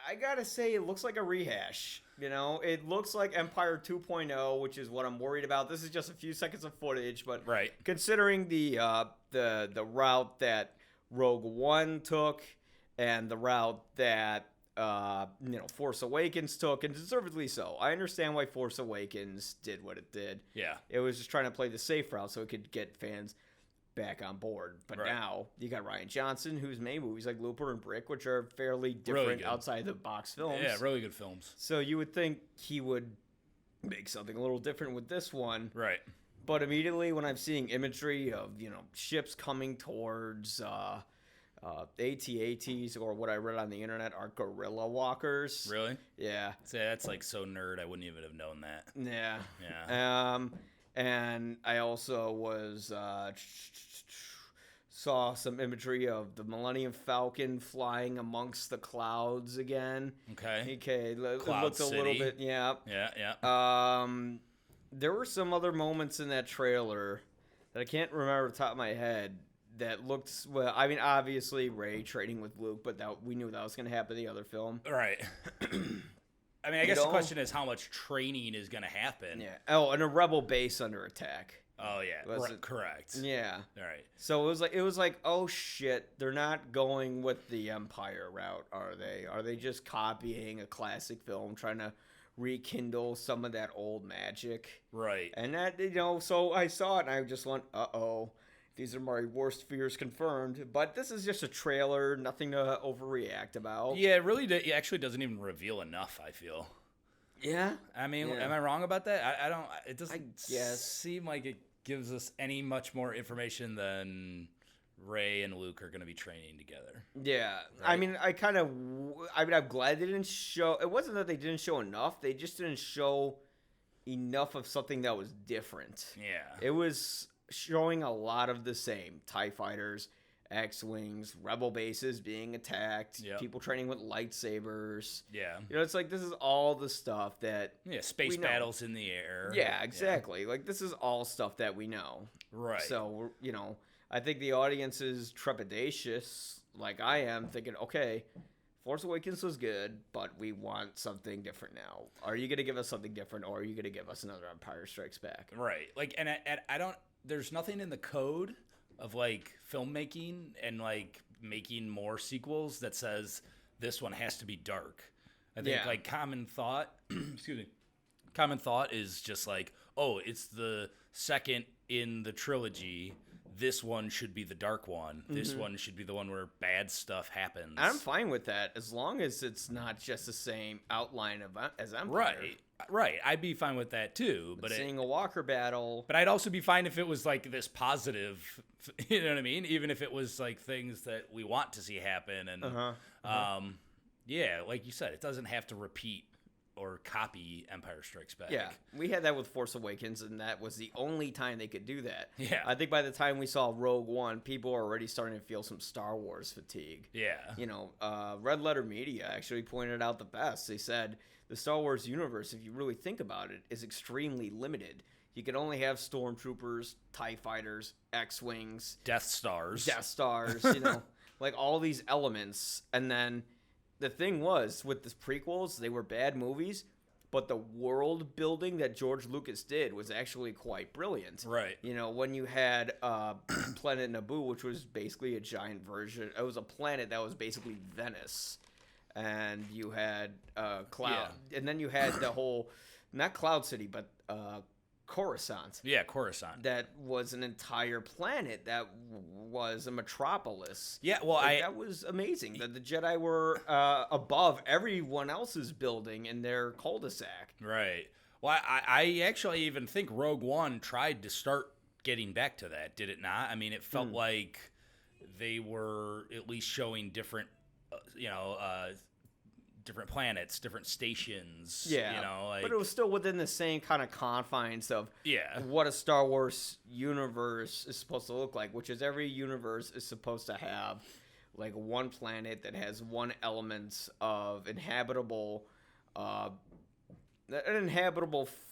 I gotta say, it looks like a rehash. You know, it looks like Empire 2.0, which is what I'm worried about. This is just a few seconds of footage, but considering the route that Rogue One took and the route that Force Awakens took, and deservedly so. I understand why Force Awakens did what it did. Yeah, it was just trying to play the safe route so it could get fans back on board. But now you got Rian Johnson, who's made movies like Looper and Brick, which are fairly different outside the box films. Yeah, really good films. So you would think he would make something a little different with this one. Right. But immediately when I'm seeing imagery of, ships coming towards AT-ATs, or what I read on the internet are gorilla walkers. Really? Yeah. See, that's like so nerd, I wouldn't even have known that. Yeah. Yeah. And I also saw some imagery of the Millennium Falcon flying amongst the clouds again. Okay. It looked a little bit, yeah. Yeah. There were some other moments in that trailer that I can't remember off the top of my head that looked, well, I mean, obviously Rey trading with Luke, but we knew that was going to happen in the other film. Right. I mean, I guess the question is how much training is going to happen. Yeah. Oh, and a rebel base under attack. Oh yeah, correct. Yeah. All right. So it was like, oh shit, they're not going with the Empire route, are they? Are they just copying a classic film, trying to rekindle some of that old magic? Right. And that, so I saw it and I just went, uh-oh, these are my worst fears confirmed. But this is just a trailer, nothing to overreact about. Yeah, it actually doesn't even reveal enough, I feel. Yeah. I mean, am I wrong about that? I don't. It doesn't seem like it gives us any much more information than Rey and Luke are going to be training together. Yeah. Right? I mean, I'm glad they didn't show. It wasn't that they didn't show enough. They just didn't show enough of something that was different. Yeah. It was showing a lot of the same. TIE fighters, X-Wings, rebel bases being attacked, people training with lightsabers. Yeah. It's like this is all the stuff that... Yeah, space battles in the air. Yeah, exactly. Yeah. Like, this is all stuff that we know. Right. So, I think the audience is trepidatious, like I am, thinking, okay, Force Awakens was good, but we want something different now. Are you going to give us something different, or are you going to give us another Empire Strikes Back? Right. Like, and I don't... There's nothing in the code of like filmmaking and like making more sequels that says this one has to be dark. I think like common thought is just like, oh, it's the second in the trilogy. This one should be the dark one. This one should be the one where bad stuff happens. I'm fine with that as long as it's not just the same outline as Empire. Right. I'd be fine with that too. But seeing a Walker battle. But I'd also be fine if it was like this positive, you know what I mean? Even if it was like things that we want to see happen. And yeah, like you said, it doesn't have to repeat or copy Empire Strikes Back. Yeah, we had that with Force Awakens, and that was the only time they could do that. Yeah. I think by the time we saw Rogue One, people were already starting to feel some Star Wars fatigue. Yeah. Red Letter Media actually pointed out the best. They said the Star Wars universe, if you really think about it, is extremely limited. You can only have stormtroopers, TIE fighters, X-Wings. Death Stars, like all these elements, and then... The thing was, with the prequels, they were bad movies, but the world building that George Lucas did was actually quite brilliant. Right. When you had Planet Naboo, which was basically a giant version. It was a planet that was basically Venice. And you had Cloud. Yeah. And then you had the whole, not Cloud City, but Coruscant. Yeah, Coruscant. That was an entire planet that was a metropolis. Yeah, well, that was amazing. That the Jedi were above everyone else's building in their cul-de-sac. Right. Well, I actually even think Rogue One tried to start getting back to that, did it not? I mean, it felt like they were at least showing different, different planets, different stations. Yeah, but it was still within the same kind of confines of what a Star Wars universe is supposed to look like, which is every universe is supposed to have like one planet that has one element of an inhabitable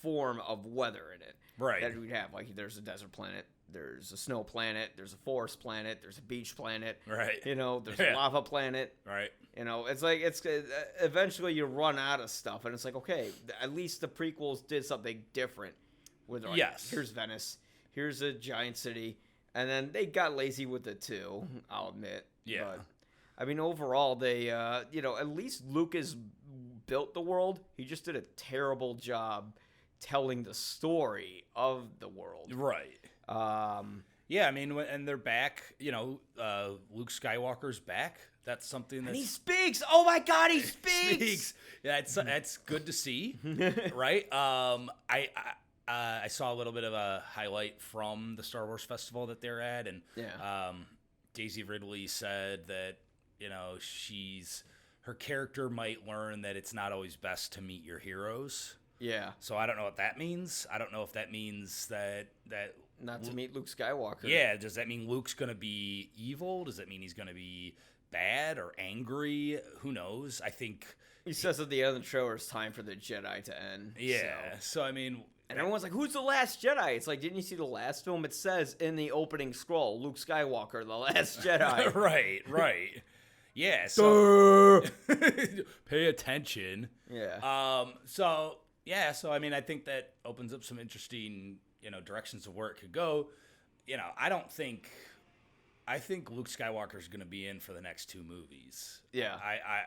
form of weather in it. Right. That we'd have. Like there's a desert planet, There's a snow planet, there's a forest planet, there's a beach planet. Right. You know, there's a lava planet. Right. You know, it's like eventually you run out of stuff, and it's like, okay, at least the prequels did something different. With like, yes. Here's Venice, here's a giant city, and then they got lazy with it too. I'll admit. Yeah. But, I mean, overall, they, at least Lucas built the world. He just did a terrible job telling the story of the world. Right. Yeah, I mean, and they're back. You know, Luke Skywalker's back. That's something that he speaks. Oh my God, he speaks. Yeah, that's good to see, right? I saw a little bit of a highlight from the Star Wars festival that they're at, and Daisy Ridley said that her character might learn that it's not always best to meet your heroes. Yeah. So I don't know what that means. I don't know if that means that not to meet Luke Skywalker. Yeah. Does that mean Luke's going to be evil? Does that mean he's going to be bad or angry? Who knows? I think he says at the end of the trailer it's time for the Jedi to end. Yeah. So I mean, and everyone's like, "Who's the Last Jedi?" It's like, didn't you see the last film? It says in the opening scroll, Luke Skywalker, the Last Jedi. Right. Yeah. So pay attention. Yeah. So I mean, I think that opens up some interesting, directions of where it could go. I think Luke Skywalker is going to be in for the next 2 movies. Yeah.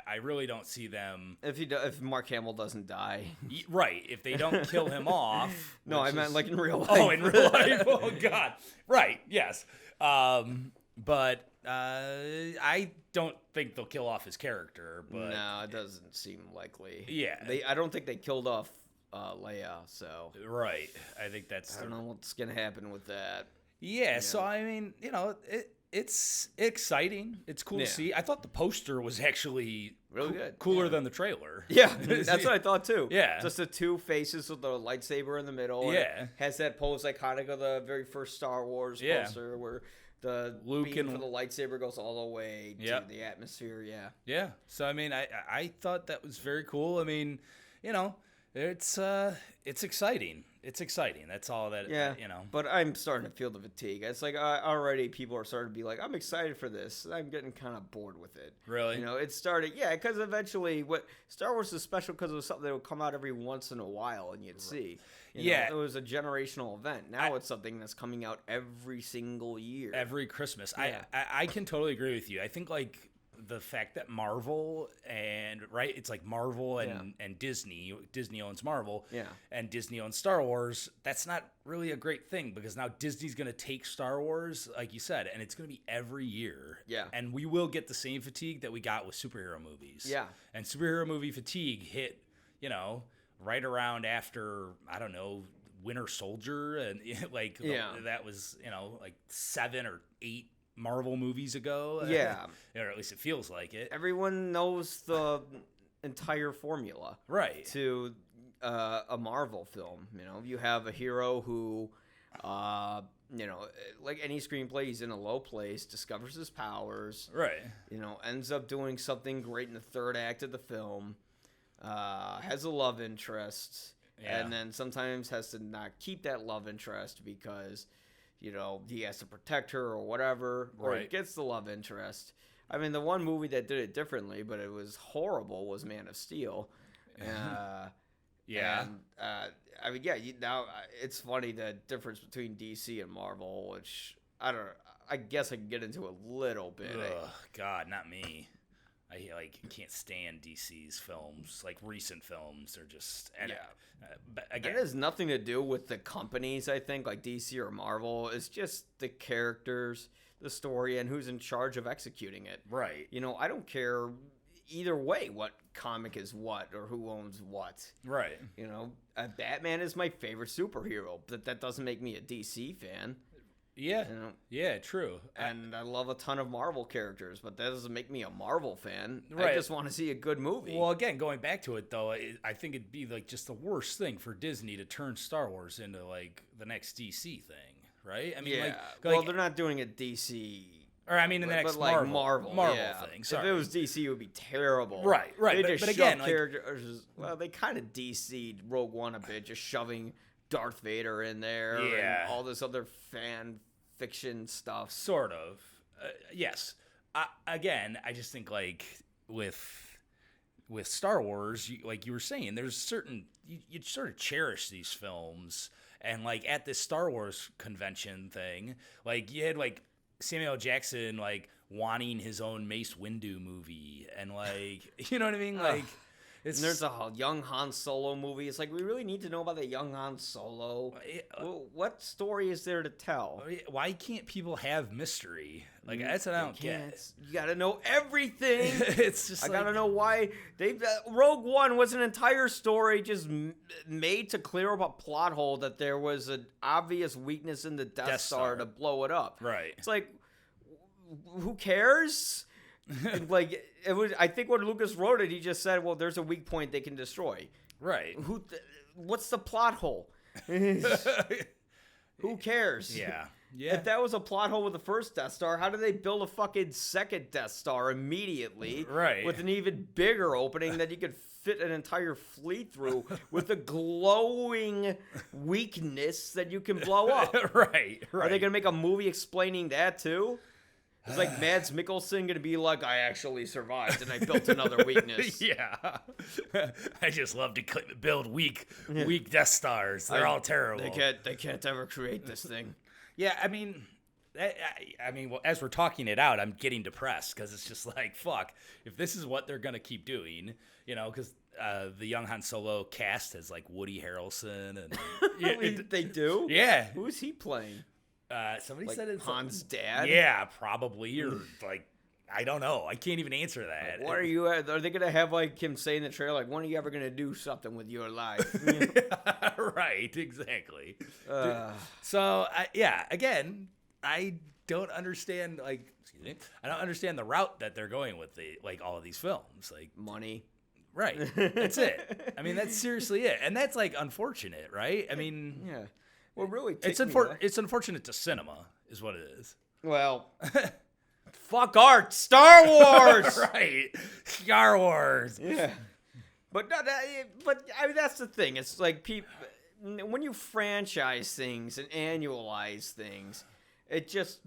I really don't see them. If Mark Hamill doesn't die. Right. If they don't kill him off. No, I meant like in real life. Oh, in real life. Oh, God. Right. Yes. But I don't think they'll kill off his character. But no, it doesn't seem likely. Yeah. I don't think they killed off Leia, so. Right. I think that's. I don't know what's going to happen with that. Yeah. So, I mean, it's exciting. It's cool to see. I thought the poster was actually really good, cooler than the trailer. Yeah, that's what I thought too. Yeah, just the 2 faces with the lightsaber in the middle. Yeah, has that pose iconic of the very first Star Wars poster where the Luke beam for the lightsaber goes all the way to the atmosphere. Yeah. Yeah. So I mean, I thought that was very cool. I mean, it's exciting. It's exciting. That's all that, But I'm starting to feel the fatigue. It's like already people are starting to be like, I'm excited for this. I'm getting kind of bored with it. Really? It started, because eventually Star Wars is special because it was something that would come out every once in a while and you'd see. It was a generational event. Now it's something that's coming out every single year. Every Christmas. Yeah. I can totally agree with you. I think the fact that Marvel it's like Marvel and Disney owns Marvel, and Disney owns Star Wars. That's not really a great thing because now Disney's going to take Star Wars, like you said, and it's going to be every year. Yeah, and we will get the same fatigue that we got with superhero movies. Yeah, and superhero movie fatigue hit, right around after Winter Soldier, and that was 7 or 8 Marvel movies ago. Yeah. Or at least it feels like it. Everyone knows the entire formula. Right. To a Marvel film. You have a hero who, like any screenplay, he's in a low place, discovers his powers. Right. Ends up doing something great in the 3rd act of the film, has a love interest, and then sometimes has to not keep that love interest because he has to protect her or whatever, or he gets the love interest. I mean, the one movie that did it differently, but it was horrible, was Man of Steel. Yeah. And, now it's funny the difference between DC and Marvel, which I guess I can get into a little bit. Ugh, God, not me. I can't stand DC's films, recent films. They're just but again, it has nothing to do with the companies. I think like DC or Marvel. It's just the characters, the story, and who's in charge of executing it. Right. I don't care either way what comic is what or who owns what. Right. Batman is my favorite superhero, but that doesn't make me a DC fan. Yeah. Yeah, true. And I love a ton of Marvel characters, but that doesn't make me a Marvel fan. Right. I just want to see a good movie. Well, again, going back to it, though, I think it'd be just the worst thing for Disney to turn Star Wars into the next DC thing, right? I mean, well, they're not doing a DC. Or I mean, in the next Marvel thing. Sorry. If it was DC, it would be terrible. Right. But again, characters. Well, they kind of DC'd Rogue One a bit, just shoving Darth Vader in there, and all this other fan fiction stuff. Sort of. Yes. Again, I just think like with Star Wars, like you were saying, there's certain you sort of cherish these films, and like at this Star Wars convention thing, like you had like Samuel L. Jackson like wanting his own Mace Windu movie, and like you know what I mean, like. And there's a young Han Solo movie. It's like, we really need to know about the young Han Solo. What story is there to tell? Why can't people have mystery? Like, that's what I don't get. You gotta know everything. It's just I gotta know why Rogue One was an entire story just made to clear up a plot hole that there was an obvious weakness in the Death Star to blow it up. Right. It's like, who cares? Like, it was. I think when Lucas wrote it, he just said, "Well, there's a weak point they can destroy." Right. What's the plot hole? Who cares? Yeah. If that was a plot hole with the first Death Star, how do they build a fucking second Death Star immediately? Right. With an even bigger opening that you could fit an entire fleet through with a glowing weakness that you can blow up. Right. Are they gonna make a movie explaining that too? It's like Mads Mikkelsen gonna be like, I actually survived and I built another weakness. Yeah. I just love to build weak Death Stars. They're all terrible. They can't ever create this thing. Yeah, I mean, well, as we're talking it out, I'm getting depressed because it's just like, fuck, if this is what they're gonna keep doing, you know, because the young Han Solo cast has like Woody Harrelson and they do? Yeah. Who's he playing? Somebody like said it's Han's dad. Yeah, probably, or like I don't know. I can't even answer that. What are they gonna have like him say in the trailer? Like, when are you ever gonna do something with your life? Right, exactly. So yeah, again, I don't understand. Like, excuse me, I don't understand the route that they're going with all of these films. Like money. Right. That's it. I mean, that's seriously it, and that's like unfortunate, right? I mean, yeah. Well, really, it's unfortunate to cinema, is what it is. Well, fuck art, Star Wars, right? Star Wars, yeah. But I mean, that's the thing. It's like when you franchise things and annualize things, it just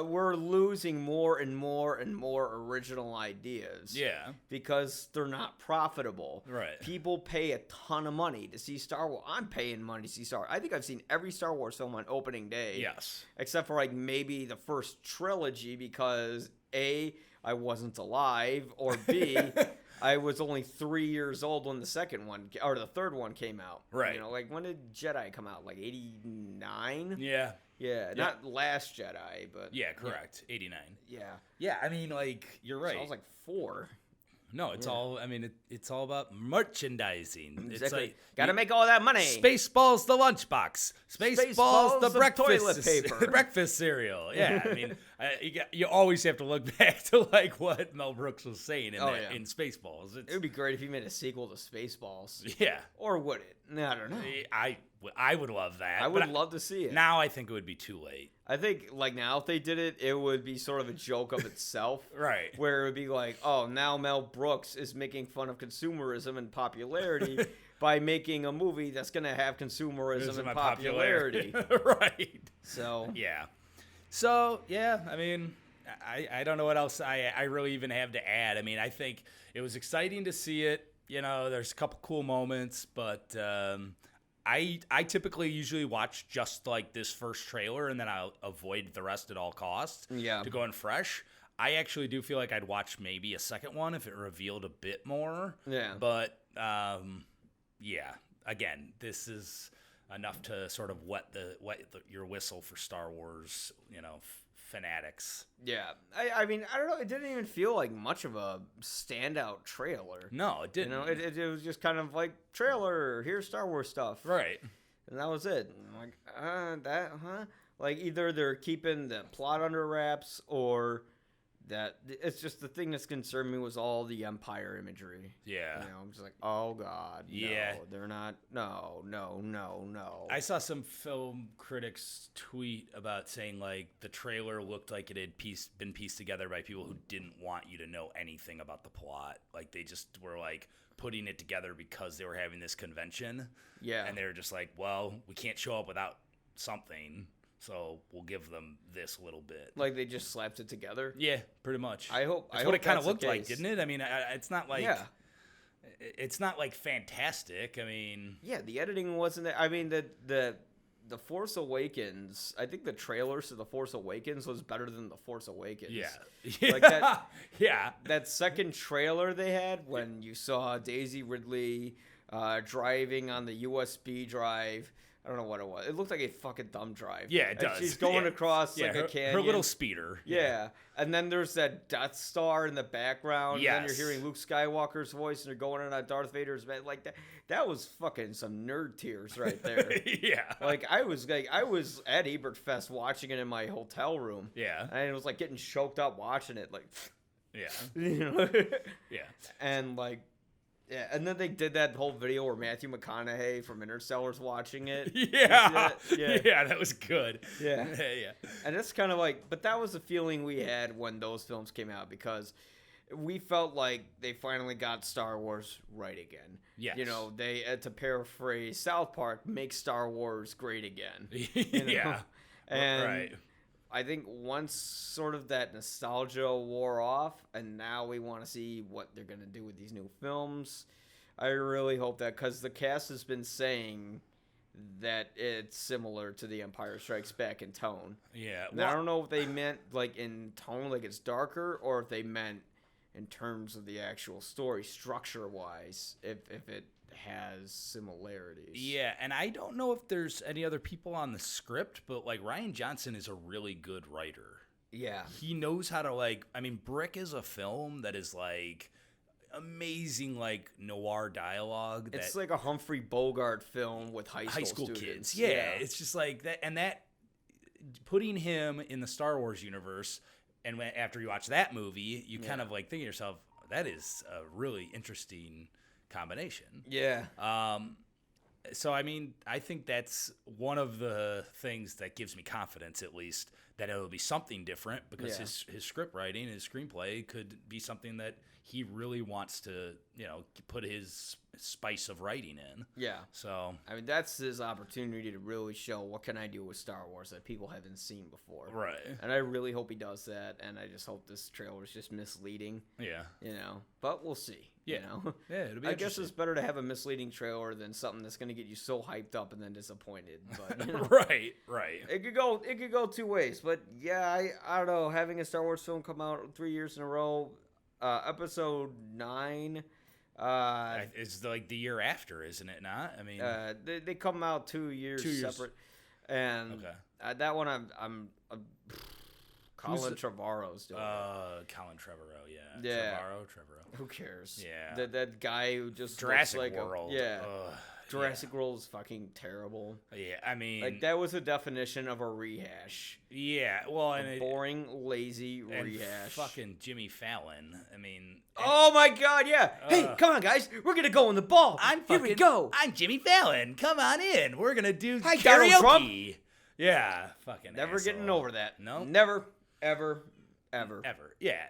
we're losing more and more and more original ideas. Yeah. Because they're not profitable. Right. People pay a ton of money to see Star Wars. I'm paying money to see Star Wars. I think I've seen every Star Wars film on opening day. Yes. Except for like maybe the first trilogy because A, I wasn't alive, or B, I was only 3 years old when the second one or the third one came out. Right. You know, like when did Jedi come out? Like 89? Yeah. Yeah, not Last Jedi, but... Yeah, correct. Yeah. 89. Yeah. Yeah, I mean, like, you're right. So I was like 4. No, it's all, I mean, it's all about merchandising. Exactly. It's like... Gotta make all that money. Spaceballs the lunchbox. Spaceballs the breakfast. Toilet paper. Breakfast cereal. Yeah, I mean, you always have to look back to, like, what Mel Brooks was saying in Spaceballs. It would be great if he made a sequel to Spaceballs. Yeah. Or would it? I don't know. I would love that. I would love to see it. Now I think it would be too late. I think, like, now if they did it, it would be sort of a joke of itself. Right. Where it would be like, oh, now Mel Brooks is making fun of consumerism and popularity by making a movie that's going to have consumerism and popularity. Right. So. Yeah. So, yeah, I mean, I don't know what else I really even have to add. I mean, I think it was exciting to see it. You know, there's a couple cool moments, but I typically usually watch just like this first trailer and then I'll avoid the rest at all costs to go in fresh. I actually do feel like I'd watch maybe a second one if it revealed a bit more. Yeah. But, yeah, again, this is enough to sort of wet your whistle for Star Wars, you know, fanatics. Yeah. I mean, I don't know. It didn't even feel like much of a standout trailer. No, it didn't. You know, it was just kind of like, trailer, here's Star Wars stuff. Right. And that was it. I'm like, Like, either they're keeping the plot under wraps or that it's just the thing that's concerned me was all the Empire imagery. Yeah. You know, I'm just like, oh, God. Yeah. No, they're not. No. I saw some film critics tweet about saying, like, the trailer looked like it had been pieced together by people who didn't want you to know anything about the plot. Like, they just were, like, putting it together because they were having this convention. Yeah. And they were just like, well, we can't show up without something. So we'll give them this little bit. Like they just slapped it together? Yeah, pretty much. I hope that's what it kind of looked like, didn't it? I mean, it's not like it's not like fantastic. I mean, yeah, the editing wasn't that. I mean, the Force Awakens, I think the trailers to The Force Awakens was better than The Force Awakens. Yeah. Like that, yeah. That second trailer they had when you saw Daisy Ridley driving on the USB drive. I don't know what it was. It looked like a fucking thumb drive. Yeah, it does. She's going across like a canyon. Her little speeder. Yeah. And then there's that Death Star in the background. Yes. And then you're hearing Luke Skywalker's voice and you're going in on Darth Vader's bed. Like that was fucking some nerd tears right there. Yeah. Like I was at Ebert Fest watching it in my hotel room. Yeah. And it was like getting choked up watching it. Like, yeah. You know? Yeah. And like, yeah, and then they did that whole video where Matthew McConaughey from Interstellar's watching it. Yeah. Yeah, that was good. Yeah. Yeah. And it's kind of like, but that was the feeling we had when those films came out because we felt like they finally got Star Wars right again. Yes. You know, they, to paraphrase South Park, make Star Wars great again. You know? Yeah. And right. I think once sort of that nostalgia wore off, and now we want to see what they're going to do with these new films. I really hope that, because the cast has been saying that it's similar to The Empire Strikes Back in tone. Yeah. Well, I don't know if they meant like in tone, like it's darker, or if they meant in terms of the actual story, structure-wise, if it has similarities. Yeah, and I don't know if there's any other people on the script, but like Rian Johnson is a really good writer. Yeah. He knows how to Brick is a film that is like amazing like noir dialogue. It's like a Humphrey Bogart film with high school students. Kids. Yeah, it's just like that, and that putting him in the Star Wars universe, and after you watch that movie, you kind of like think to yourself, that is a really interesting combination. Yeah. So, I mean, I think that's one of the things that gives me confidence, at least, that it'll be something different because his script writing, his screenplay could be something that he really wants to, put his spice of writing in. Yeah. So, I mean, that's his opportunity to really show what can I do with Star Wars that people haven't seen before. Right. And I really hope he does that, and I just hope this trailer is just misleading. Yeah. But we'll see. Yeah. Yeah, it'll be I guess it's better to have a misleading trailer than something that's going to get you so hyped up and then disappointed. But Right. It could go two ways. But yeah, I don't know. Having a Star Wars film come out 3 years in a row, Episode 9. It's like the year after, isn't it not? I mean, they come out 2 years separate, and that one I'm Colin Trevorrow's doing. Colin Trevorrow, yeah. Trevorrow. Who cares? Yeah. That guy who just Jurassic looks like World. Jurassic World is fucking terrible. Yeah, I mean, like that was a definition of a rehash. Yeah, well, and boring, lazy rehash. Fucking Jimmy Fallon. I mean, oh my God, yeah. Hey, come on, guys, we're gonna go in the ball. Here we go. I'm Jimmy Fallon. Come on in. We're gonna do Hi, karaoke. Donald Trump. Yeah, fucking. Never asshole. getting over that. No, never, ever. Yeah,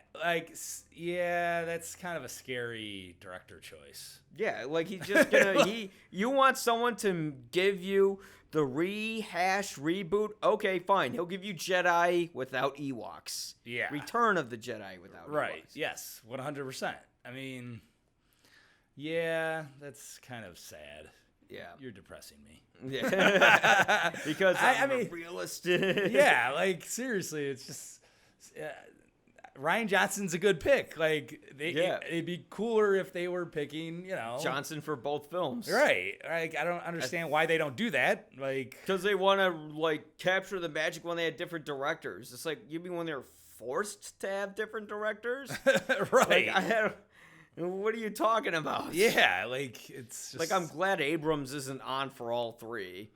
that's kind of a scary director choice. Yeah, like he's just gonna you want someone to give you the rehash reboot? Okay, fine. He'll give you Jedi without Ewoks. Yeah. Return of the Jedi without Ewoks. Ewoks. Yes, 100%. I mean, yeah, that's kind of sad. Yeah. You're depressing me. Yeah. Because I'm a realist. Yeah, like seriously, it's just Rian Johnson's a good pick. Like, it'd be cooler if they were picking, Johnson for both films. Right. Like, I don't understand why they don't do that. Like, because they want to capture the magic when they had different directors. It's like you mean when they're forced to have different directors, right? What are you talking about? Yeah, like it's just... like I'm glad Abrams isn't on for all three.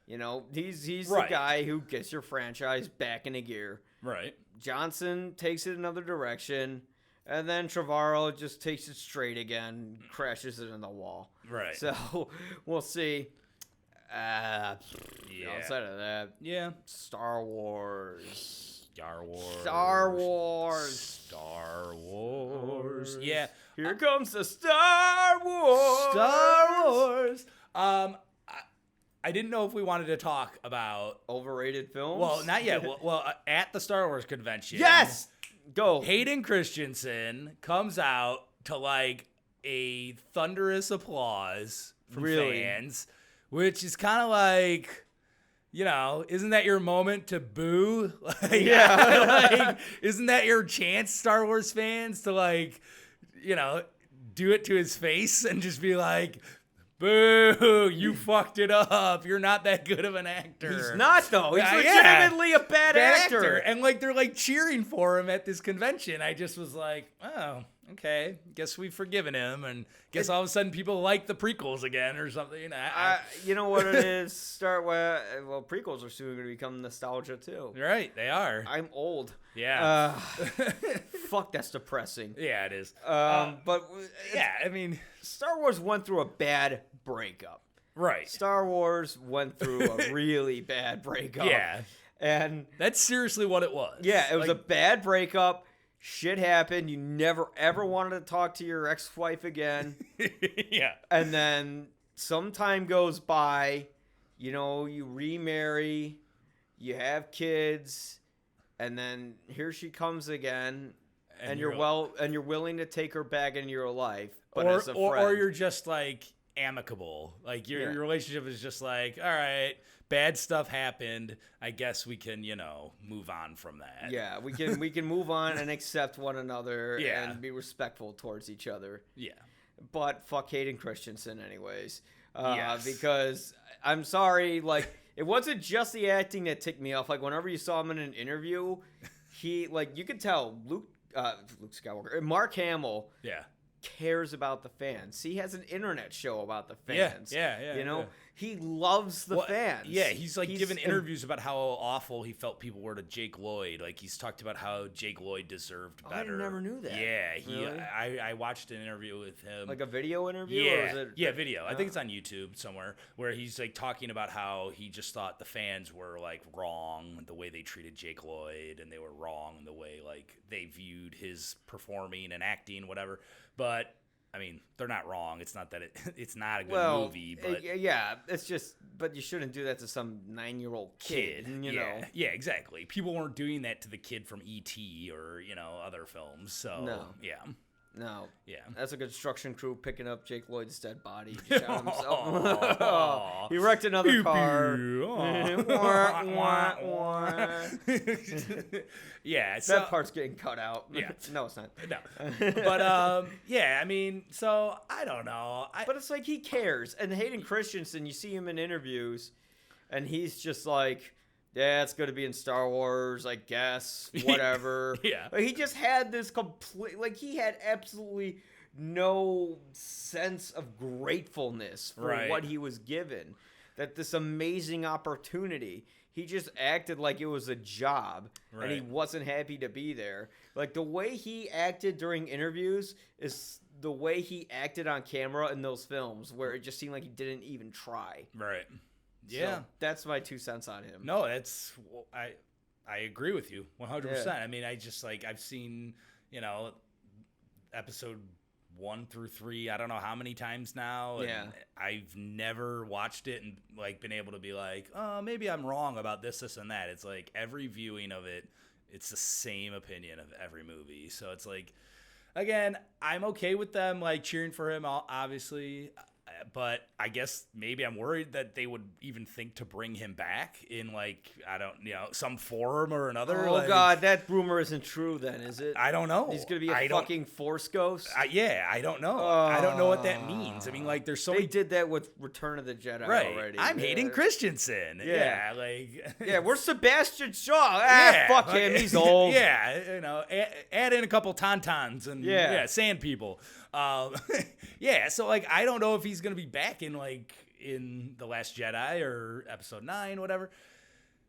He's right. The guy who gets your franchise back into gear. Right. Johnson takes it another direction, and then Trevorrow just takes it straight again, crashes it in the wall. Right. So we'll see. Outside of that, Star Wars. Yeah. Here comes the Star Wars. I didn't know if we wanted to talk about overrated films. Well, not yet. Well, at the Star Wars convention, yes, go. Hayden Christensen comes out to like a thunderous applause from fans, which is kind of like, you know, isn't that your moment to boo? Like, like, isn't that your chance, Star Wars fans, to like, you know, do it to his face and just be like, boo, you fucked it up. You're not that good of an actor. He's not, though. He's legitimately a bad actor. And, like, they're, like, cheering for him at this convention. I just was like, oh, okay. Guess we've forgiven him. And guess all of a sudden people like the prequels again or something. You know, you know what it is? Well, prequels are soon going to become nostalgia, too. Right, they are. I'm old. Yeah. Fuck, that's depressing. Yeah, it is. But yeah, I mean, Star Wars went through a bad breakup. Right. Star Wars went through a really bad breakup. Yeah. And that's seriously what it was. Yeah, it was a bad breakup. Shit happened. You never ever wanted to talk to your ex-wife again. Yeah. And then some time goes by, you know, you remarry, you have kids, and then here she comes again, and you're willing to take her back into your life, but as a friend. Or you're just like amicable. Like your relationship is just like, all right, bad stuff happened. I guess we can, you know, move on from that. Yeah, we can move on and accept one another and be respectful towards each other. Yeah. But fuck Hayden Christensen anyways. Yes. Because I'm sorry, like, it wasn't just the acting that ticked me off. Like, whenever you saw him in an interview, he, like, you could tell Luke Skywalker, Mark Hamill, cares about the fans. He has an internet show about the fans. Yeah. You know, he loves the fans. Yeah, he's given interviews about how awful he felt people were to Jake Lloyd. Like, he's talked about how Jake Lloyd deserved better. I never knew that. Yeah, really? I watched an interview with him. Like a video interview? Yeah, or is it, video. I think it's on YouTube somewhere, where he's like talking about how he just thought the fans were like wrong the way they treated Jake Lloyd, and they were wrong in the way like they viewed his performing and acting, whatever. But I mean, they're not wrong. It's not that it's not a good movie, but yeah, it's just. But you shouldn't do that to some 9-year-old kid. You know. Yeah, exactly. People weren't doing that to the kid from E.T. or other films. So No. Yeah. That's a construction crew picking up Jake Lloyd's dead body. He shot himself. He wrecked another car. Yeah. That part's getting cut out. Yeah. No, it's not. No. But, yeah, I mean, so I don't know. But it's like he cares. And Hayden Christensen, you see him in interviews, and he's just like, yeah, it's going to be in Star Wars, I guess, whatever. Yeah. But he just had this complete, like, he had absolutely no sense of gratefulness for what he was given. That this amazing opportunity, he just acted like it was a job, and he wasn't happy to be there. Like, the way he acted during interviews is the way he acted on camera in those films, where it just seemed like he didn't even try. Right. Yeah, so that's my 2 cents on him. No, I agree with you 100%. I mean, I just like I've seen episode 1 through 3. I don't know how many times now. And I've never watched it and like been able to be like, oh, maybe I'm wrong about this, and that. It's like every viewing of it, it's the same opinion of every movie. So it's like, again, I'm okay with them like cheering for him, obviously. But I guess maybe I'm worried that they would even think to bring him back in like, I don't, some form or another. Oh, God, that rumor isn't true then, is it? I don't know. He's going to be a fucking Force ghost? I don't know. I don't know what that means. I mean, like, there's so They did that with Return of the Jedi already. I'm Hayden Christensen. Yeah, we're Sebastian Shaw. Fuck him. He's old. Add in a couple tauntauns and sand people. So like I don't know if he's gonna be back in The Last Jedi or Episode 9, whatever,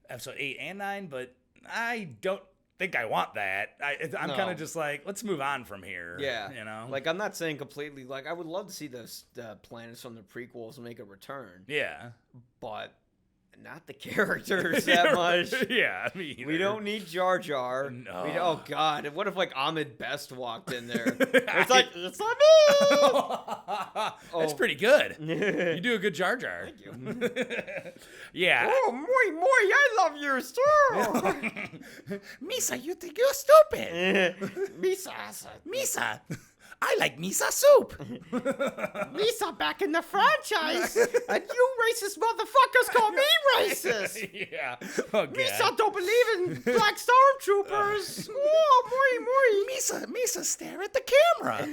Episode 8 and 9, but I don't think I want that. I'm kind of just like, let's move on from here. Yeah, like I'm not saying completely. Like I would love to see the planets from the prequels make a return. Yeah, but not the characters that much. Yeah, I mean, we don't need Jar Jar. No. Oh God, what if like Ahmed Best walked in there? It's like it's not me. That's pretty good. You do a good Jar Jar. Thank you. Yeah. Oh, moi, I love your too. Misa, you think you're stupid. Misa. I like Misa soup. Misa back in the franchise, and you racist motherfuckers call me racist. Yeah. Oh, God. Misa don't believe in black stormtroopers. Oh, moi. Misa, stare at the camera.